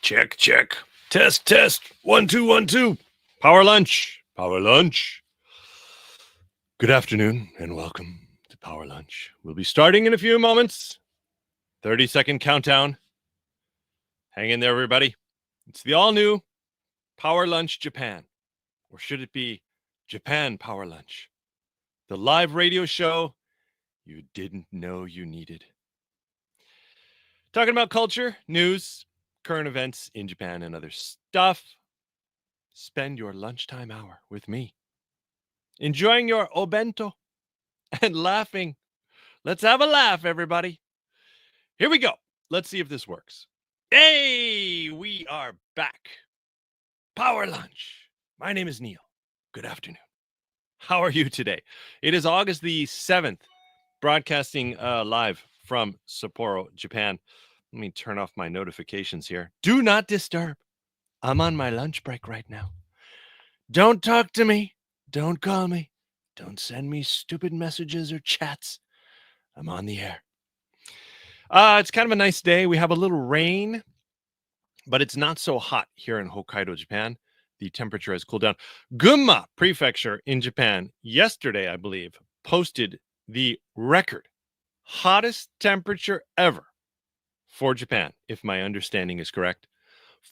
Check, check. Test, test. 1, 2, 1, 2. Power lunch. Power lunch. Good afternoon and welcome to Power Lunch. We'll be starting in a few moments. 30-second countdown. Hang in there, everybody. It's the all-new Power Lunch Japan. Or should it be Japan Power Lunch? The live radio show you didn't know you needed. Talking about culture, news, current events in Japan, and other stuff. Spend your lunchtime hour with me, enjoying your obento and laughing. Let's have a laugh, everybody. Here we go. Let's see if this works. Hey, we are back. Power Lunch. My name is Neil. Good afternoon. How are you today? It is August the 7th, broadcasting live from Sapporo, Japan. Let me turn off my notifications here. Do not disturb. I'm on my lunch break right now. Don't talk to me. Don't call me. Don't send me stupid messages or chats. I'm on the air. It's kind of a nice day. We have a little rain, but it's not so hot here in Hokkaido, Japan. The temperature has cooled down. Gunma Prefecture in Japan, yesterday, I believe, posted the record hottest temperature ever for Japan, if my understanding is correct.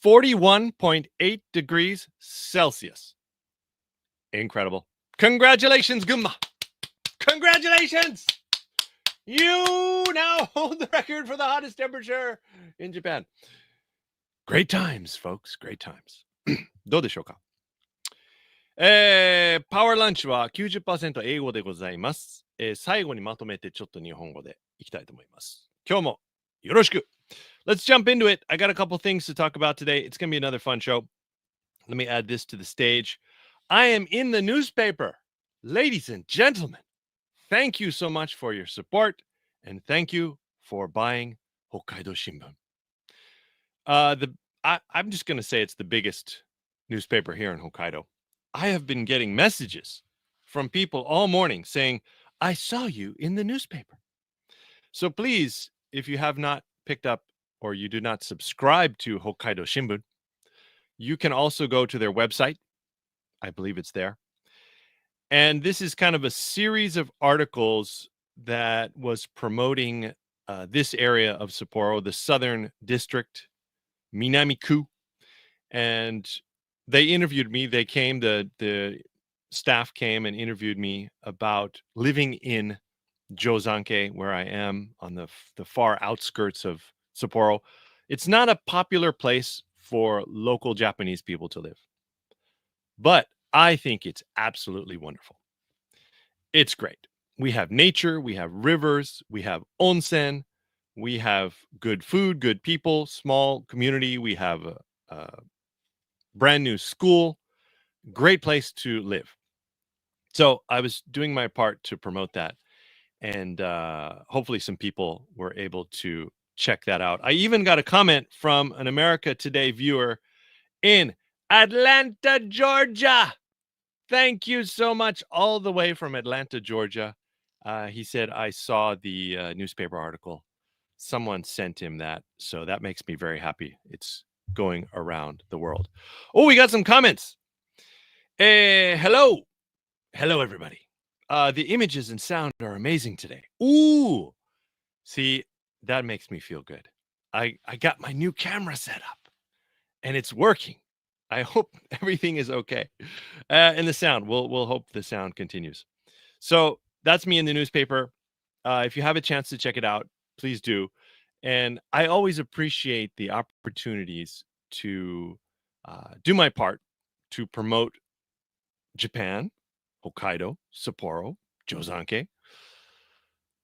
41.8 degrees Celsius. Incredible. Congratulations, Gunma. Congratulations. You now hold the record for the hottest temperature in Japan. Great times, folks. Great times. どうでしょうか？パワーランチは 90% 英語でございます。最後にまとめてちょっと日本語でいきたいと思います。今日もよろしく。Let's jump into it. I got a couple things to talk about today. It's going to be another fun show. Let me add this to the stage. I am in the newspaper. Ladies and gentlemen, thank you so much for your support, and thank you for buying Hokkaido Shimbun. I'm just going to say it's the biggest newspaper here in Hokkaido. I have been getting messages from people all morning saying, I saw you in the newspaper. So please, if you have not picked up or you do not subscribe to Hokkaido Shimbun, you can also go to their website. I believe it's there. And this is kind of a series of articles that was promoting this area of Sapporo, the southern district, Minami-ku. And they interviewed me. They came, the staff came and interviewed me about living in Jozanke, where I am on the far outskirts of Sapporo. It's not a popular place for local Japanese people to live, but I think it's absolutely wonderful. It's great. We have nature, we have rivers, we have onsen, we have good food, good people, small community. We have a brand new school, great place to live. So I was doing my part to promote that. And hopefully some people were able to check that out. I even got a comment from an America Today viewer in Atlanta, Georgia. Thank you so much, all the way from Atlanta, Georgia. He said, I saw the newspaper article. Someone sent him that. So that makes me very happy. It's going around the world. Oh, we got some comments. Hello. Hello, everybody. The images and sound are amazing today. Ooh. See, that makes me feel good. I got my new camera set up and it's working. I hope everything is okay. And the sound, we'll hope the sound continues. So that's me in the newspaper. If you have a chance to check it out, please do. And I always appreciate the opportunities to do my part to promote Japan, Hokkaido, Sapporo, Jozanke,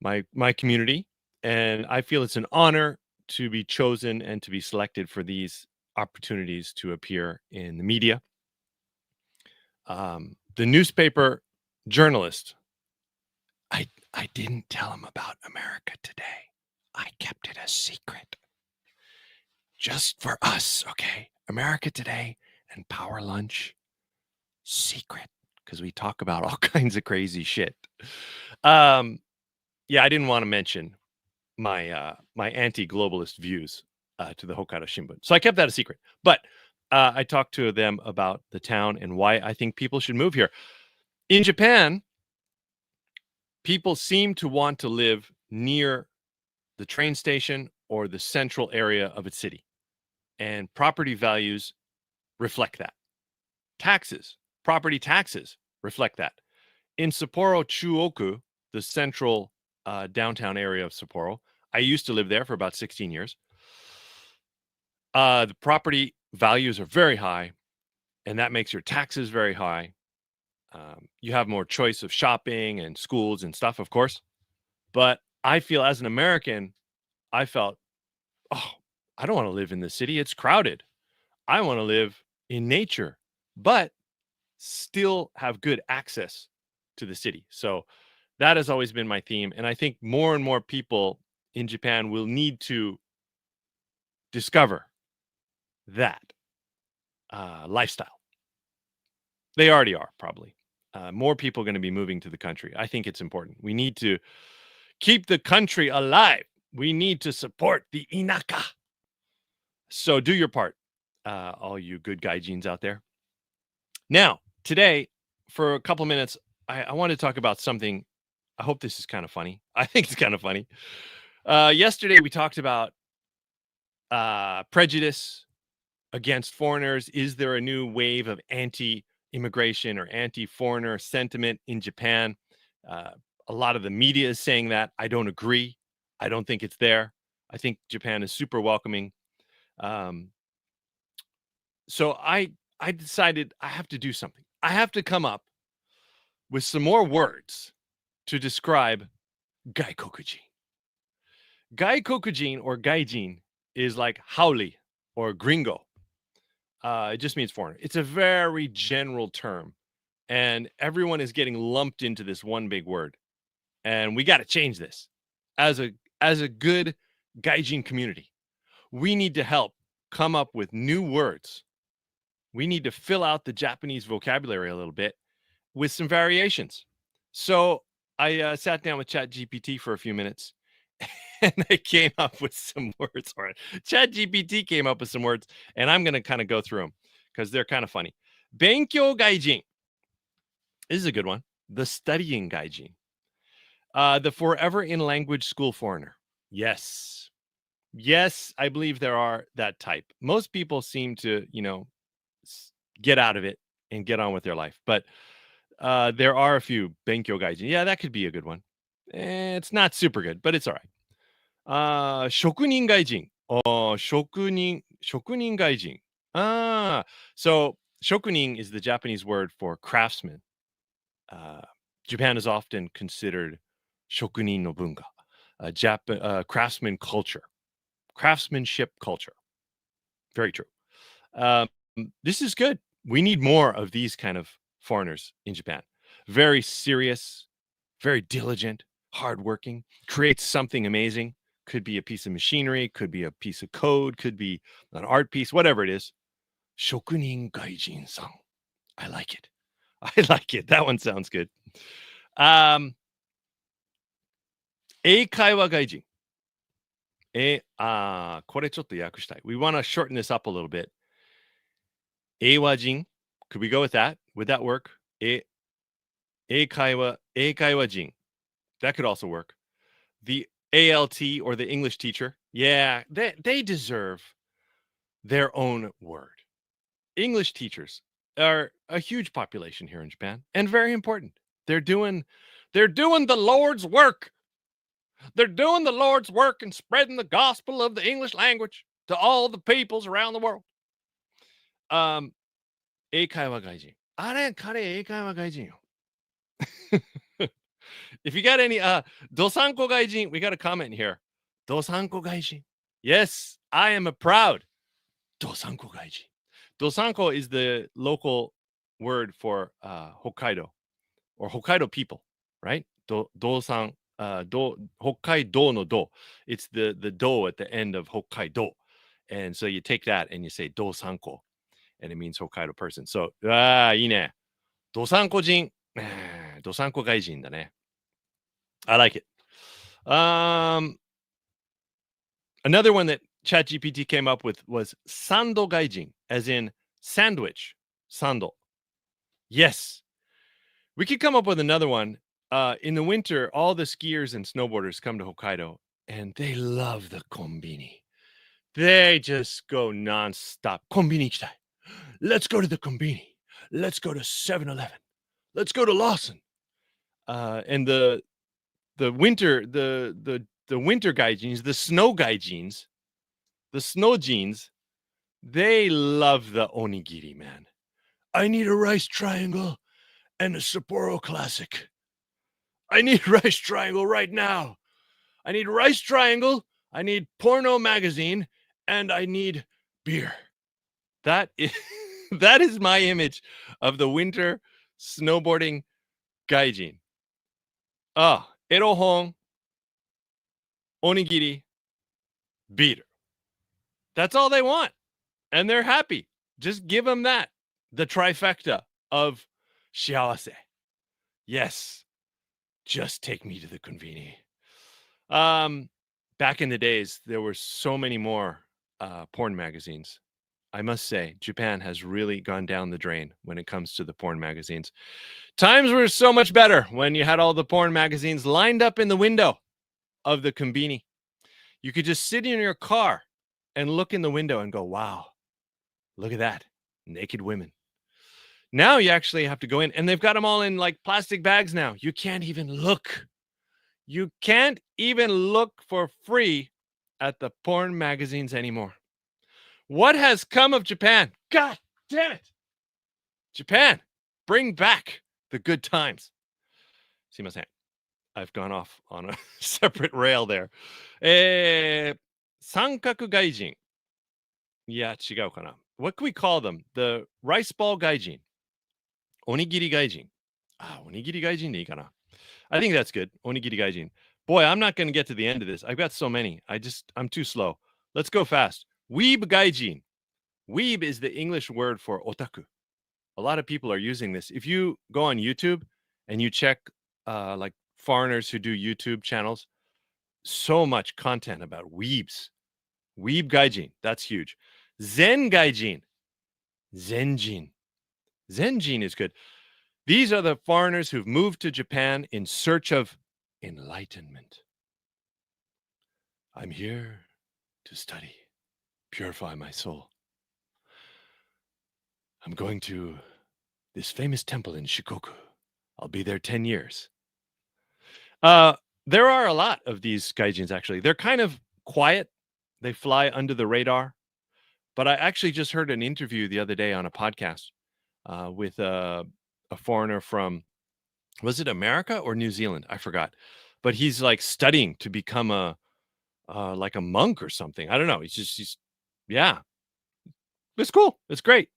my community. And I feel it's an honor to be chosen and to be selected for these opportunities to appear in the media. The newspaper journalist, I didn't tell him about America Today. I kept it a secret. Just for us, okay? America Today and Power Lunch, secret, because we talk about all kinds of crazy shit. Yeah, I didn't want to mention my my anti-globalist views to the Hokkaido Shimbun. So I kept that a secret. But I talked to them about the town and why I think people should move here. In Japan, people seem to want to live near the train station or the central area of its city. And property values reflect that. Property taxes reflect that. In Sapporo Chuoku, the central downtown area of Sapporo, I used to live there for about 16 years. The property values are very high, and that makes your taxes very high. You have more choice of shopping and schools and stuff, of course. But I feel as an American, I felt, oh, I don't want to live in the city. It's crowded. I want to live in nature, but still have good access to the city. So that has always been my theme. And I think more and more people in Japan will need to discover that lifestyle. They already are, probably. More people are going to be moving to the country. I think it's important. We need to keep the country alive. We need to support the inaka. So do your part, all you good gaijins out there. Now, today, for a couple minutes, I want to talk about something. I hope this is kind of funny. I think it's kind of funny. Yesterday, we talked about prejudice against foreigners. Is there a new wave of anti-immigration or anti-foreigner sentiment in Japan? A lot of the media is saying that. I don't agree. I don't think it's there. I think Japan is super welcoming. So I decided I have to do something. I have to come up with some more words to describe Gaikokujin. Gaikokujin or Gaijin is like haole or gringo. It just means foreigner. It's a very general term, and everyone is getting lumped into this one big word. And we got to change this. As a good Gaijin community, we need to help come up with new words. We need to fill out the Japanese vocabulary a little bit with some variations. So I sat down with ChatGPT for a few minutes, and I came up with some words. Or ChatGPT came up with some words, and I'm going to kind of go through them because they're kind of funny. Benkyou Gaijin. This is a good one. The studying Gaijin. The forever in language school foreigner. Yes. Yes, I believe there are that type. Most people seem to, get out of it and get on with their life. But there are a few Benkyou Gaijin. Yeah, that could be a good one. It's not super good, but it's all right. Shokunin Gaijin. Oh, shokunin Gaijin. So shokunin is the Japanese word for craftsman. Japan is often considered shokunin no bunka, craftsman culture, craftsmanship culture. Very true. This is good. We need more of these kind of foreigners in Japan. Very serious, very diligent, hardworking, creates something amazing. Could be a piece of machinery, could be a piece of code, could be an art piece, whatever it is. Shokunin Gaijin-san. I like it. I like it. That one sounds good. Eikaiwa Gaijin. これちょっと訳したい. We want to shorten this up a little bit. Eiwajin. Could we go with that? Would that work? Eikaiwa jin. That could also work. The ALT or the English teacher. Yeah, they deserve their own word. English teachers are a huge population here in Japan and very important. They're doing the Lord's work. They're doing the Lord's work and spreading the gospel of the English language to all the peoples around the world. Eikaiwa Gaijin. Are kare Eikaiwa Gaijin. If you got any Dosanko Gaijin, we got a comment here. Dosanko Gaijin. Yes, I am a proud Dosanko Gaijin. Dosanko is the local word for Hokkaido or Hokkaido people, right? Dosan, Hokkaido no do. It's the do at the end of Hokkaido. And so you take that and you say Dosanko, and it means Hokkaido person. So, いいね. Dosanko jin. Dosanko gaijin だね. I like it. Another one that ChatGPT came up with was Sando Gaijin, as in sandwich, sando. Yes. We could come up with another one. In the winter, all the skiers and snowboarders come to Hokkaido, and they love the konbini. They just go nonstop. Konbini ikitai. Let's go to the konbini. Let's go to 7-Eleven. Let's go to Lawson. And the winter gaijins, the snow gaijins, the snow jeans, they love the onigiri, man. I need a rice triangle and a Sapporo Classic. I need rice triangle right now. I need rice triangle. I need porno magazine, and I need beer. That is that is my image of the winter snowboarding gaijin. Erohon, onigiri, beer. That's all they want, and they're happy. Just give them that. The trifecta of shiawase. Yes. Just take me to the konbini. Back in the days, there were so many more porn magazines. I must say, Japan has really gone down the drain when it comes to the porn magazines. Times were so much better when you had all the porn magazines lined up in the window of the konbini. You could just sit in your car and look in the window and go, wow, look at that. Naked women. Now you actually have to go in, and they've got them all in like plastic bags now. You can't even look. You can't even look for free at the porn magazines anymore. What has come of Japan? God damn it. Japan, bring back the good times. Sumimasen. I've gone off on a separate rail there. Sankaku gaijin. Yeah, chigau kana. What can we call them? The rice ball gaijin. Onigiri gaijin. Onigiri gaijin de ikana. I think that's good. Onigiri gaijin. Boy, I'm not going to get to the end of this. I've got so many. I'm too slow. Let's go fast. Weeb gaijin. Weeb is the English word for otaku. A lot of people are using this. If you go on YouTube and you check like foreigners who do YouTube channels, so much content about weebs. Weeb gaijin. That's huge. Zen gaijin. Zenjin. Zenjin is good. These are the foreigners who've moved to Japan in search of enlightenment. I'm here to study, purify my soul. I'm going to this famous temple in Shikoku. I'll be there 10 years. There are a lot of these gaijins, actually. They're kind of quiet. They fly under the radar. But I actually just heard an interview the other day on a podcast with a foreigner from, was it America or New Zealand? I forgot. But he's like studying to become like a monk or something. I don't know. Yeah. It's cool. It's great.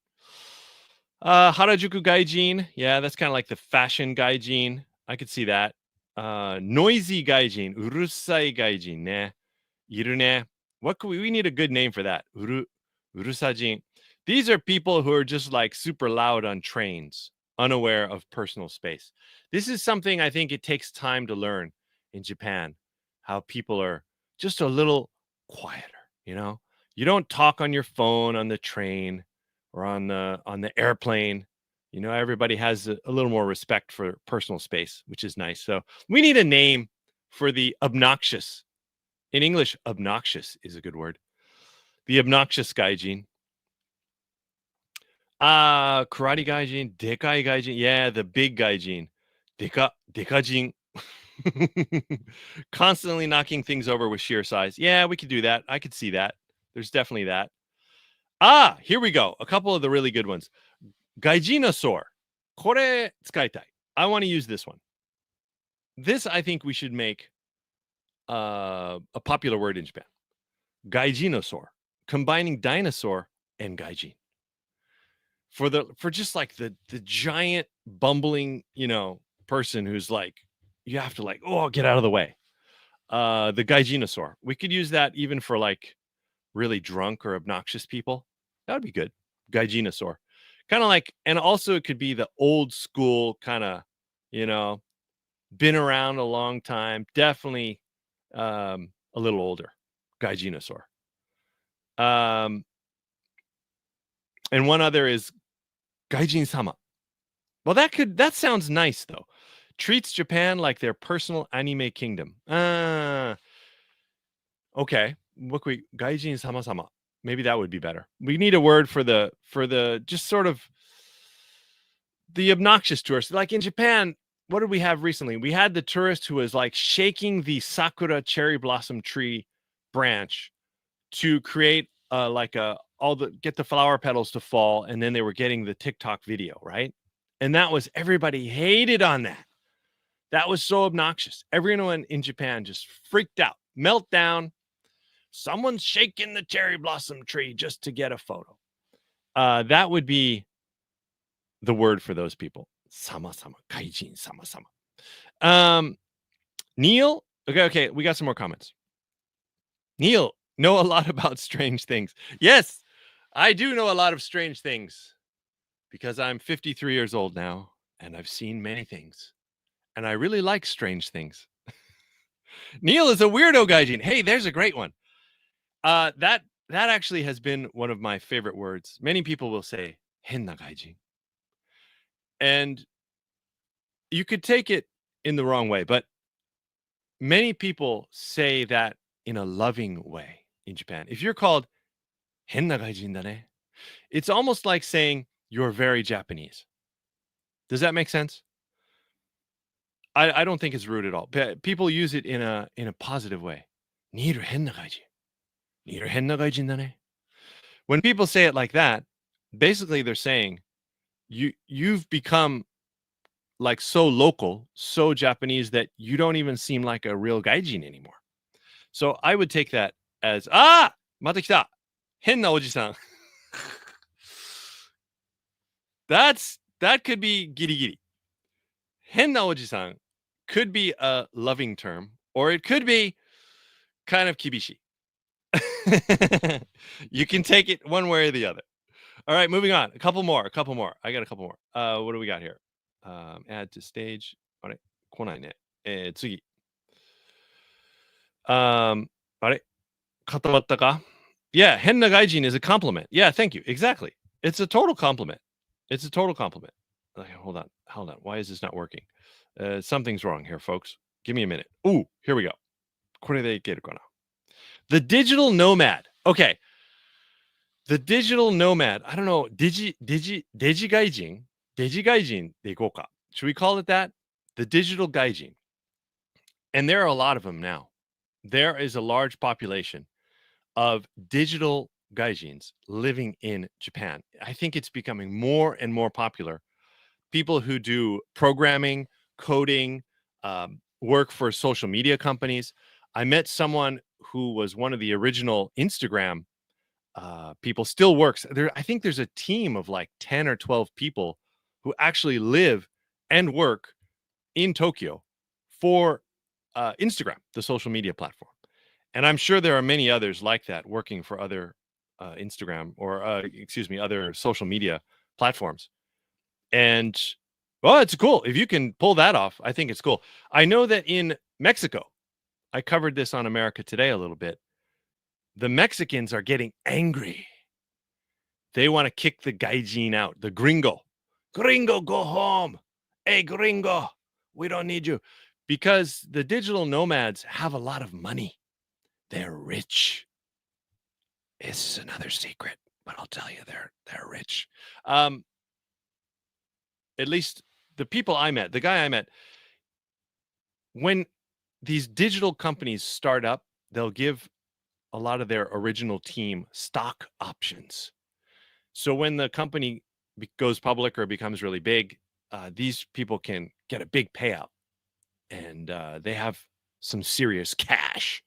Harajuku gaijin. Yeah, that's kind of like the fashion gaijin. I could see that. Noisy gaijin. Urusai gaijin ne. Iru ne. What could we need a good name for that. Urusajin. These are people who are just like super loud on trains, unaware of personal space. This is something I think it takes time to learn in Japan, how people are just a little quieter, you know? You don't talk on your phone on the train or on the airplane. You know, everybody has a little more respect for personal space, which is nice. So we need a name for the obnoxious. In English, obnoxious is a good word. The obnoxious gaijin. Karate gaijin, dekai gaijin. Yeah, the big gaijin. Dekajin. Constantly knocking things over with sheer size. Yeah, we could do that. I could see that. There's definitely that. Here we go. A couple of the really good ones. Gaijinosaur. Kore tsukaitai. I want to use this one. This, I think we should make a popular word in Japan. Gaijinosaur. Combining dinosaur and gaijin. For just like the giant bumbling, person who's like, you have to like, oh, get out of the way. The gaijinosaur. We could use that even for like really drunk or obnoxious people. That would be good. Gaijinosaur. Kind of like, and also it could be the old school kind of, been around a long time. Definitely a little older. Gaijinosaur. And one other is Gaijin sama. Well, that sounds nice though. Treats Japan like their personal anime kingdom. Okay. Gaijin sama sama. Maybe that would be better. We need a word for the just sort of the obnoxious tourist. Like in Japan, what did we have recently? We had the tourist who was like shaking the sakura cherry blossom tree branch to create get the flower petals to fall, and then they were getting the TikTok video, right? And that was everybody hated on that. That was so obnoxious. Everyone in Japan just freaked out, meltdown. Someone's shaking the cherry blossom tree just to get a photo. That would be the word for those people. Sama sama, kaijin sama sama. Neil, okay, we got some more comments. Neil, know a lot about strange things. Yes, I do know a lot of strange things because I'm 53 years old now and I've seen many things. And I really like strange things. Neil is a weirdo gaijin. Hey, there's a great one. That actually has been one of my favorite words. Many people will say henna gaijin. And you could take it in the wrong way, but many people say that in a loving way in Japan. If you're called henna gaijin da ne, it's almost like saying you're very Japanese. Does that make sense? I don't think it's rude at all. People use it in a positive way. Niru henna gaijin. Niru henna gaijin da ne. When people say it like that, basically they're saying you've become like so local, so Japanese that you don't even seem like a real gaijin anymore. So I would take that as mata kita. Henna oji-san. That could be giri-giri. Henna oji-san could be a loving term, or it could be kind of kibishi. You can take it one way or the other. All right, moving on. A couple more. I got a couple more. What do we got here? Add to stage. All right. 来ないね。次。あれ固まったか? Yeah, henna gaijin is a compliment. Yeah, thank you. Exactly. It's a total compliment. It's a total compliment. Okay, hold on. Why is this not working? Something's wrong here, folks. Give me a minute. Ooh, here we go. これでいけるかな? The digital nomad. Okay. The digital nomad. I don't know. Deji gaijin? Deji gaijin de iko ka. Should we call it that? The digital gaijin. And there are a lot of them now. There is a large population of digital gaijins living in Japan. I think it's becoming more and more popular. People who do programming, coding, work for social media companies. I met someone who was one of the original Instagram people, still works there. I think there's a team of like 10 or 12 people who actually live and work in Tokyo for Instagram, the social media platform. And I'm sure there are many others like that working for other Instagram or other social media platforms. And well, it's cool. If you can pull that off, I think it's cool. I know that in Mexico, I covered this on America Today a little bit. The Mexicans are getting angry. They want to kick the gaijin out, the gringo. Gringo, go home. Hey, gringo, we don't need you. Because the digital nomads have a lot of money. They're rich. It's another secret, but I'll tell you, they're rich. At least the people I met, the guy I met, when these digital companies start up, they'll give a lot of their original team stock options. So when the company goes public or becomes really big, these people can get a big payout, and they have some serious cash.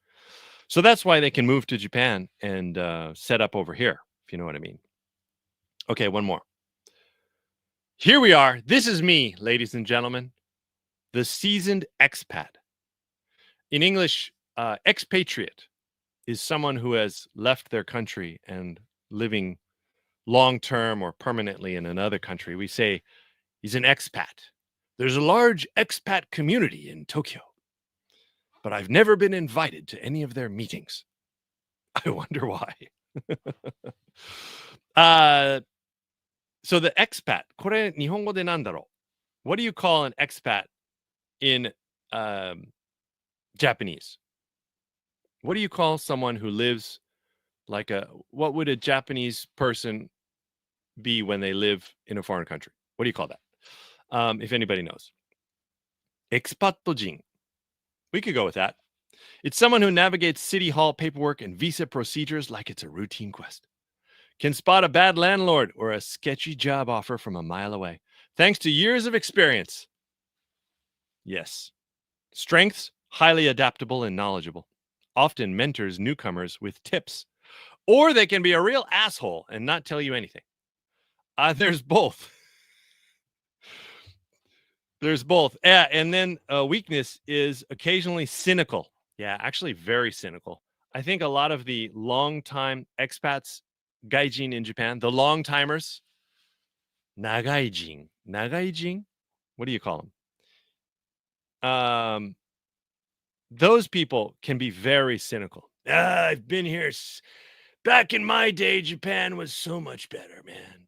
So that's why they can move to Japan and set up over here, if you know what I mean. Okay, one more. Here we are. This is me, ladies and gentlemen, the seasoned expat. In English, expatriate is someone who has left their country and living long-term or permanently in another country. We say he's an expat. There's a large expat community in Tokyo, but I've never been invited to any of their meetings. I wonder why. uh, so the expat, これ日本語でなんだろう? What do you call an expat in Japanese? What do you call someone who lives what would a Japanese person be when they live in a foreign country? What do you call that? If anybody knows. Expatojin. We could go with that. It's someone who navigates city hall paperwork and visa procedures like it's a routine quest. Can spot a bad landlord or a sketchy job offer from a mile away, thanks to years of experience. Yes. Strengths, highly adaptable and knowledgeable. Often mentors newcomers with tips. Or they can be a real asshole and not tell you anything. There's both. There's both. Yeah, and then weakness is occasionally cynical. Yeah, actually very cynical. I think a lot of the long-time expats, Gaijin in Japan, the long-timers, Nagaijin. Nagaijin? What do you call them? Those people can be very cynical. I've been here. Back in my day, Japan was so much better, man.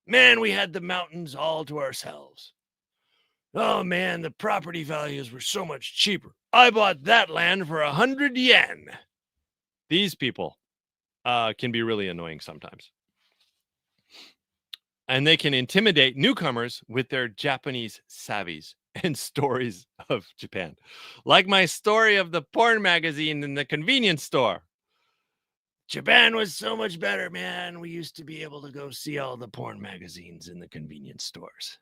Man, we had the mountains all to ourselves. Oh, man, the property values were so much cheaper. I bought that land for 100 yen. These people can be really annoying sometimes. And they can intimidate newcomers with their Japanese savvies and stories of Japan. Like my story of the porn magazine in the convenience store. Japan was so much better, man. We used to be able to go see all the porn magazines in the convenience stores.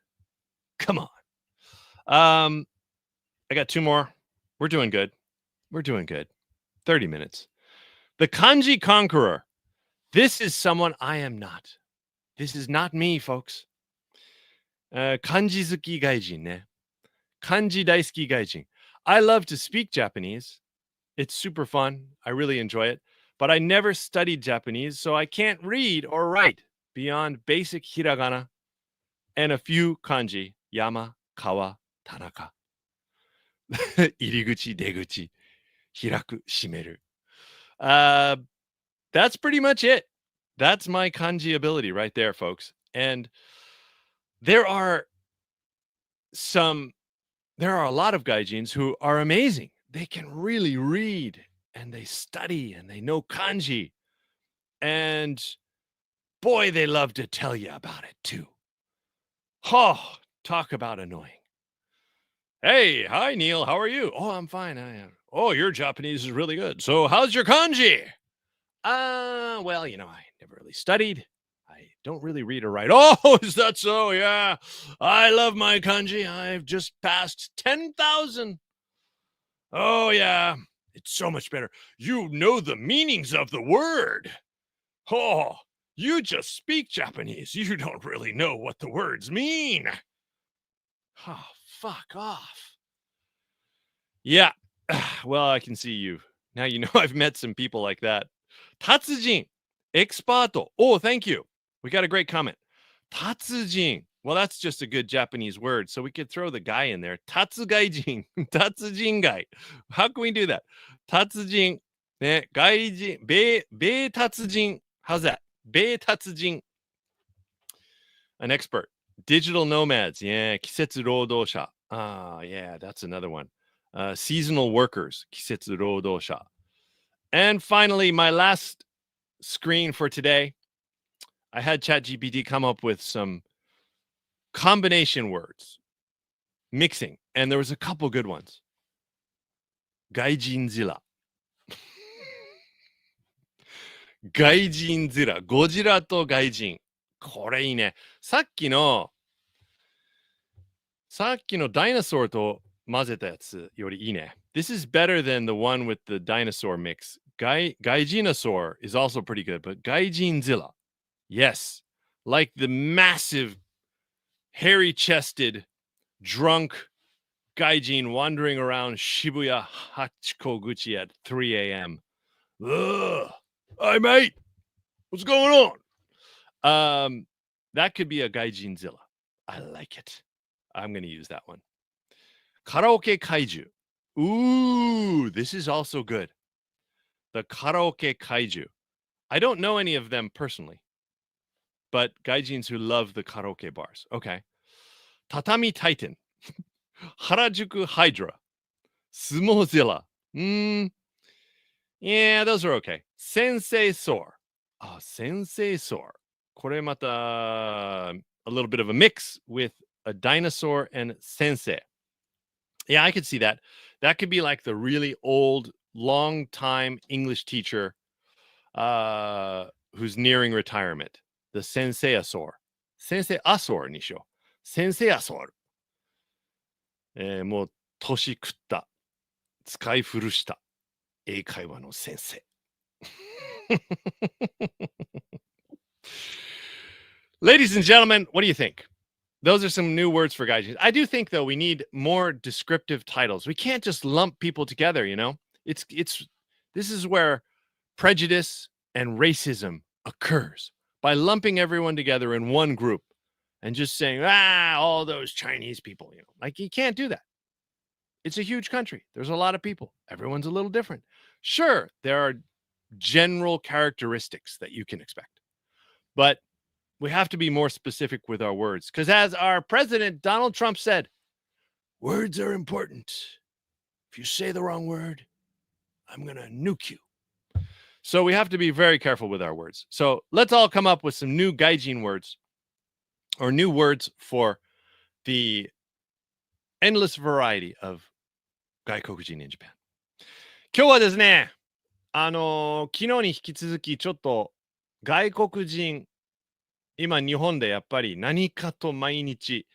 Come on. I got two more. We're doing good. 30 minutes. The Kanji Conqueror. This is someone I am not. This is not me, folks. Kanji zuki gaijin ne. Kanji daisuki gaijin. I love to speak Japanese. It's super fun. I really enjoy it. But I never studied Japanese, so I can't read or write beyond basic hiragana and a few kanji. Yama, kawa, tanaka. Iriguchi, deguchi, hiraku, shimeru. That's pretty much it. That's my kanji ability right there, folks. And there are a lot of gaijins who are amazing. They can really read and they study and they know kanji. And boy, they love to tell you about it too. Oh, talk about annoying. Hey, hi, Neil. How are you? Oh, I'm fine. Oh, your Japanese is really good. So how's your kanji? Well, I never really studied. I don't really read or write. Oh, is that so? Yeah. I love my kanji. I've just passed 10,000. Oh, yeah. It's so much better. You know the meanings of the word. Oh, you just speak Japanese. You don't really know what the words mean. Oh, fuck off. Yeah. Well, I can see you. Now you know I've met some people like that. Tatsujin. Expato. Oh, thank you. We got a great comment. Tatsujin. Well, that's just a good Japanese word. So we could throw the guy in there. Tatsugaijin. Tatsujin guy. How can we do that? Tatsujin. Gaijin. Be tatsujin. How's that? Be tatsujin. An expert. Digital nomads. Yeah. Kisetsu roudosha. Yeah, that's another one. Seasonal workers. Kisetsu roudosha. And finally, my last screen for today. I had ChatGPT come up with some combination words, mixing, and there was a couple good ones. Gaijinzilla. Gaijinzilla. ゴジラとガイジン。これいいね。さっきのダイナソーと混ぜたやつよりいいね。This is better than the one with the dinosaur mix. Gaijinosaur is also pretty good, but Gaijinzilla. Yes. Like the massive, hairy-chested, drunk gaijin wandering around Shibuya Hachikoguchi at 3 a.m. Ugh. Hi, mate. What's going on? That could be a gaijinzilla. I like it. I'm going to use that one. Karaoke kaiju. Ooh, this is also good. The karaoke kaiju. I don't know any of them personally, but gaijins who love the karaoke bars. Okay. Tatami Titan, Harajuku Hydra, Sumozilla. Yeah, those are okay. Sensei Sor. Ah, Sensei Sor. これまた a little bit of a mix with a dinosaur and sensei. Yeah, I could see that. That could be like the really old, long time English teacher who's nearing retirement. The Sensei Asaur. Sensei Asaur にしよう。Sensei Asaur。もう年食った、使い古した英会話の先生。Ladies and gentlemen, what do you think? Those are some new words for gaijins. I do think, though, we need more descriptive titles. We can't just lump people together, you know? This is where prejudice and racism occurs by lumping everyone together in one group and just saying, all those Chinese people, you know. Like, you can't do that. It's a huge country. There's a lot of people. Everyone's a little different. Sure, there are general characteristics that you can expect, but we have to be more specific with our words, because as our president, Donald Trump, said, words are important. If you say the wrong word, I'm going to nuke you. So we have to be very careful with our words. So let's all come up with some new gaijin words or new words for the endless variety of 外国人 in Japan. 今日はですね、昨日に引き続きちょっと外国人、今日本でやっぱり何かと毎日、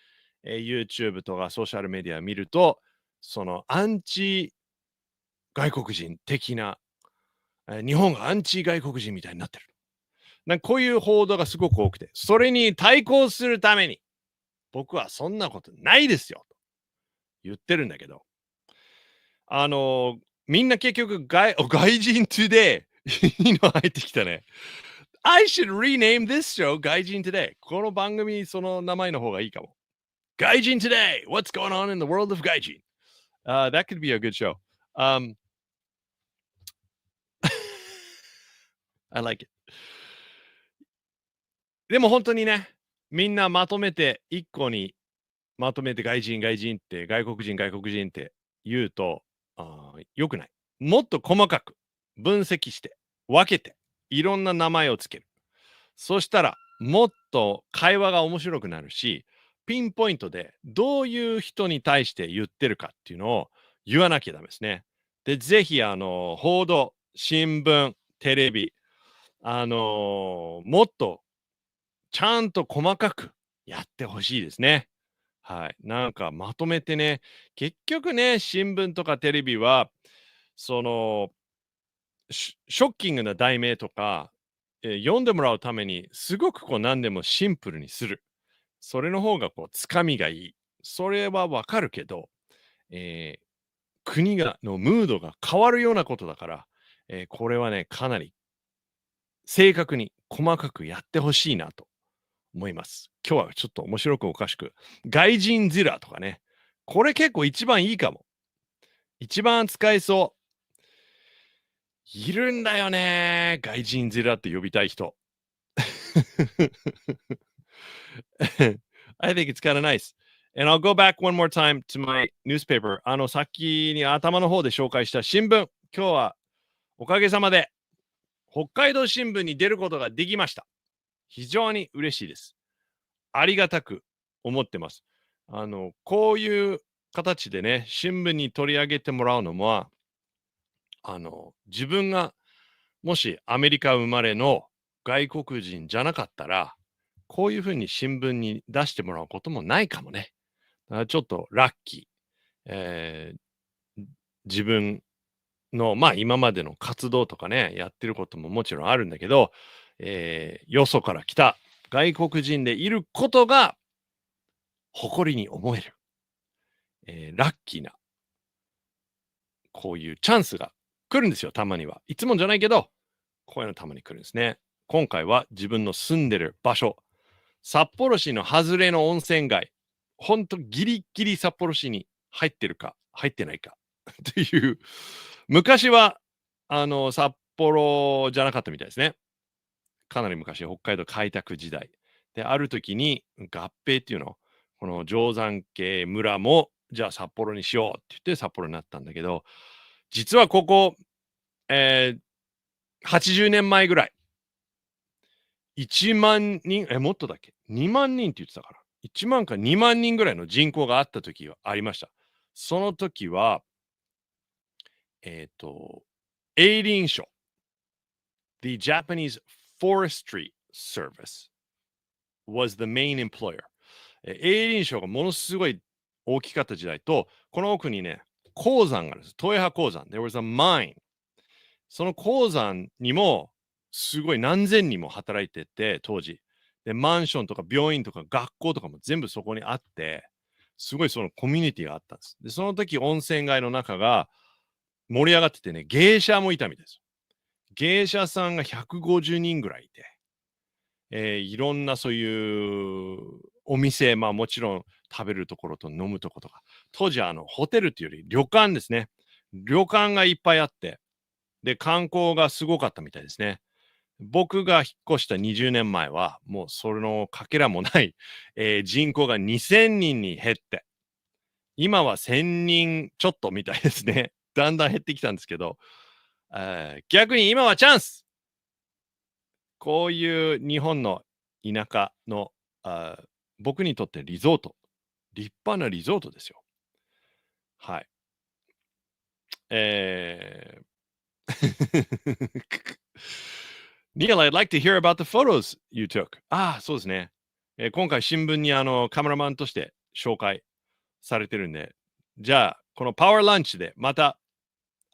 YouTube とかソーシャルメディア見ると、そのアンチ外国人的な、日本がアンチ外国人みたいになってる。なんかこういう報道がすごく多くて、それに対抗するために、僕はそんなことないですよと言ってるんだけど、みんな結局外人 today いいの入ってきたね。I should rename this show 外人 today。この番組その名前の方がいいかも。外人 today! What's going on in the world of 外人? That could be a good show. I like it. でも本当にね、みんなまとめて一個にまとめて外人って外国人って言うと良くない。もっと細かく分析して分けていろんな名前をつける。そしたらもっと会話が面白くなるし、ピンポイントでどういう人に対して言ってるかっていうのを言わなきゃダメですね。で、ぜひ報道、新聞、テレビ、もっとちゃんと細かくやってほしいですね。はい。なんかまとめてね、結局ね、新聞とかテレビは、その、ショッキングな題名とか、読んでもらうために、すごくこう何でもシンプルにする。それの方がこう、つかみがいい。それはわかるけど、国のムードが変わるようなことだから、これはね、かなり正確に細かくやってほしいなと思います。今日はちょっと面白くおかしく、外人ゼラとかね、これ結構一番いいかも。一番使えそう。いるんだよね、外人ゼラって呼びたい人。I think it's kind of nice. And I'll go back one more time to my newspaper. さっきに頭の方で紹介した新聞。今日はおかげさまで北海道新聞に出ることができました。非常に嬉しいです。ありがたく思ってます。こういう形でね、新聞に取り上げてもらうのも、自分がもしアメリカ生まれの外国人じゃなかったら、こういうふうに新聞に出してもらうこともないかもね。ちょっとラッキー。自分の、今までの活動とかね、やってることももちろんあるんだけど、よそから来た外国人でいることが誇りに思える。ラッキーな、こういうチャンスが来るんですよ、たまには。いつもじゃないけど、こういうのたまに来るんですね。今回は自分の住んでる場所、札幌市の外れの温泉街、ほんとギリギリ札幌市に入ってるか、入ってないかっていう、昔は、札幌じゃなかったみたいですね。かなり昔、北海道開拓時代。で、ある時に合併っていうの、この定山渓村も、じゃあ札幌にしようって言って札幌になったんだけど、実はここ、80年前ぐらい、1万人、もっとだっけ ?2 万人って言ってたから。1万か2万人ぐらいの人口があった時がありました。その時は、エイリン省、The Japanese Forestry Service was the main employer。エイリン省がものすごい大きかった時代と、この奥にね、鉱山があるんです。豊葉鉱山。There was a mine。その鉱山にも、すごい何千人も働いてて、当時。で、マンションとか病院とか学校とかも全部そこにあって、すごいそのコミュニティがあったんです。で、その時温泉街の中が盛り上がっててね、芸者もいたみたいです。芸者さんが150人ぐらいいて、いろんなそういうお店、まあもちろん食べるところと飲むところとか、当時ホテルっていうより旅館ですね。旅館がいっぱいあって、で、観光がすごかったみたいですね。僕が引っ越した20年前は、もうそのかけらもない、人口が2000人に減って、今は1000人ちょっとみたいですね。だんだん減ってきたんですけど、逆に今はチャンス。こういう日本の田舎の僕にとってリゾート。立派なリゾートですよ。はい。Neil, I'd like to hear about the photos you took. そうですね。今回新聞にカメラマンとして紹介されてるんで、じゃあ、このパワーランチでまた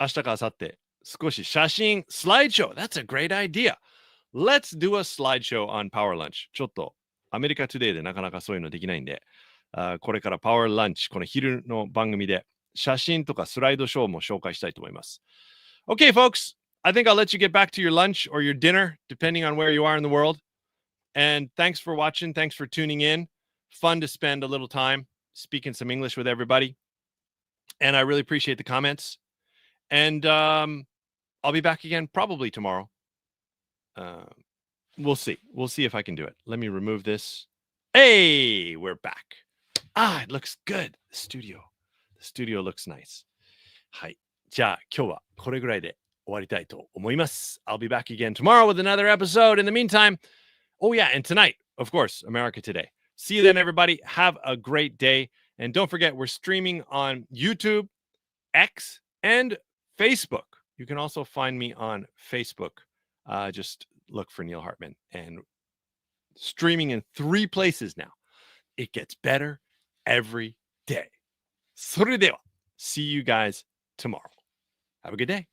明日か明後日少し写真、スライドショー。That's a great idea. Let's do a slideshow on Power Lunch. ちょっとアメリカトゥデイでなかなかそういうのできないんで、これからパワーランチ、この昼の番組で写真とかスライドショーも紹介したいと思います。Okay, folks, I think I'll let you get back to your lunch or your dinner, depending on where you are in the world. And thanks for watching. Thanks for tuning in. Fun to spend a little time speaking some English with everybody. And I really appreciate the comments. And I'll be back again probably tomorrow. We'll see. We'll see if I can do it. Let me remove this. Hey, we're back. It looks good. The studio looks nice. はい。じゃあ今日はこれぐらいで終わりたいと思います。I'll be back again tomorrow with another episode. In the meantime, oh yeah, and tonight, of course, America Today. See you then, everybody. Have a great day. And don't forget, we're streaming on YouTube, X, and Facebook. You can also find me on Facebook. Just look for Neil Hartman. And streaming in 3 places now. It gets better every day. それでは, see you guys tomorrow. Have a good day.